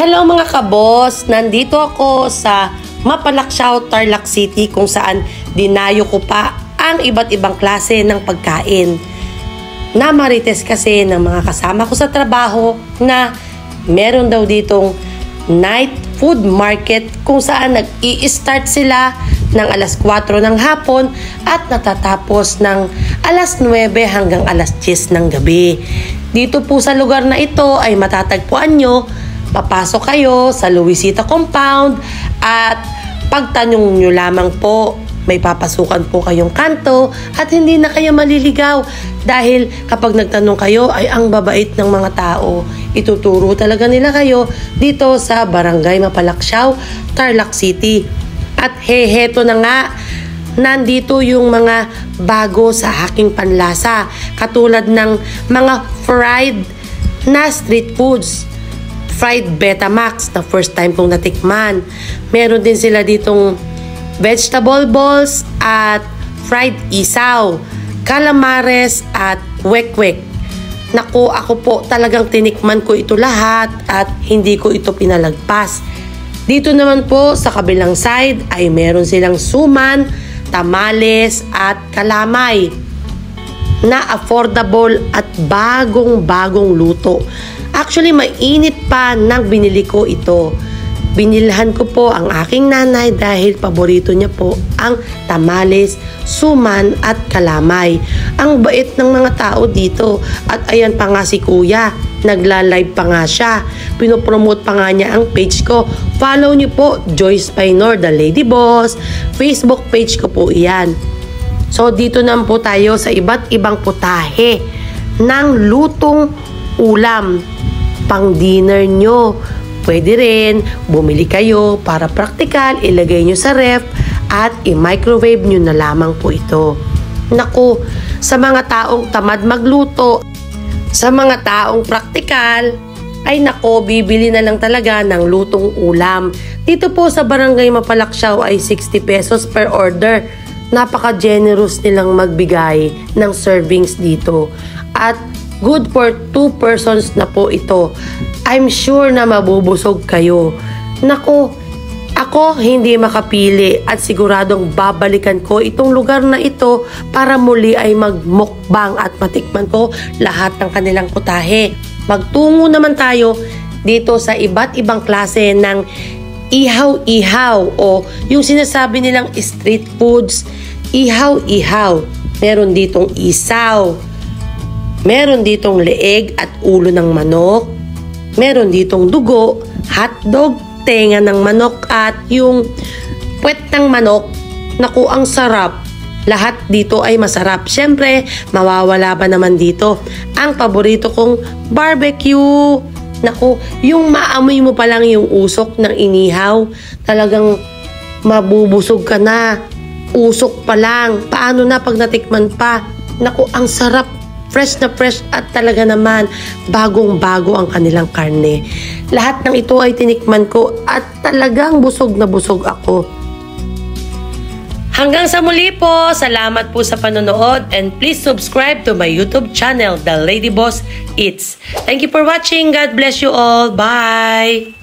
Hello mga kabos! Nandito ako sa Mapalaksyaw, Tarlac City kung saan dinayo ko pa ang iba't ibang klase ng pagkain. Namarites kasi ng mga kasama ko sa trabaho na meron daw ditong night food market kung saan nag-i-start sila ng alas 4 ng hapon at natatapos ng alas 9 hanggang alas 10 ng gabi. Dito po sa lugar na ito ay matatagpuan nyo. Papasok kayo sa Luisita Compound at pagtanong nyo lamang po, may papasukan po kayong kanto at hindi na kayo maliligaw dahil kapag nagtanong kayo ay ang babait ng mga tao. Ituturo talaga nila kayo dito sa Barangay Mapalaksyaw, Tarlac City. At heto na nga, nandito yung mga bago sa aking panlasa katulad ng mga fried na street foods. Fried Betamax na first time kong natikman. Meron din sila ditong vegetable balls at fried isaw, calamares at kwek-kwek. Naku, ako po talagang tinikman ko ito lahat at hindi ko ito pinalagpas. Dito naman po sa kabilang side ay meron silang suman, tamales at kalamay na affordable at bagong-bagong luto. Actually, mainit pa nang binili ko ito. Binilhan ko po ang aking nanay dahil paborito niya po ang tamales, suman at kalamay. Ang bait ng mga tao dito. At ayan pa nga si kuya, nagla-live pa nga siya. Pinopromote pa nga niya ang page ko. Follow niyo po, Joyce Painor, the Lady Boss. Facebook page ko po iyan. So dito naman po tayo sa iba't ibang putahe ng lutong ulam. Pang dinner nyo. Pwede rin, bumili kayo para praktikal, ilagay nyo sa ref at i-microwave nyo na lamang po ito. Naku, sa mga taong tamad magluto, sa mga taong praktikal, ay nako, bibili na lang talaga ng lutong ulam. Dito po sa Barangay Mapalaksyaw ay 60 pesos per order. Napaka-generous nilang magbigay ng servings dito. At good for 2 persons na po ito. I'm sure na mabubusog kayo. Naku, ako hindi makapili at siguradong babalikan ko itong lugar na ito para muli ay magmukbang at matikman ko lahat ng kanilang putahe. Magtungo naman tayo dito sa iba't ibang klase ng ihaw-ihaw o yung sinasabi nilang street foods, ihaw-ihaw. Meron ditong isaw. Meron ditong leeg at ulo ng manok. Meron ditong dugo, hotdog, tenga ng manok at yung puwet ng manok. Naku, ang sarap. Lahat dito ay masarap. Siyempre, mawawala ba naman dito ang paborito kong barbecue. Naku, yung maamoy mo pa lang yung usok ng inihaw, talagang mabubusog ka na. Usok pa lang. Paano na pag natikman pa? Naku, ang sarap. Fresh na fresh at talaga naman bagong-bago ang kanilang karne. Lahat ng ito ay tinikman ko at talagang busog na busog ako. Hanggang sa muli po, salamat po sa panonood and please subscribe to my YouTube channel, The Lady Boss Eats. Thank you for watching. God bless you all. Bye!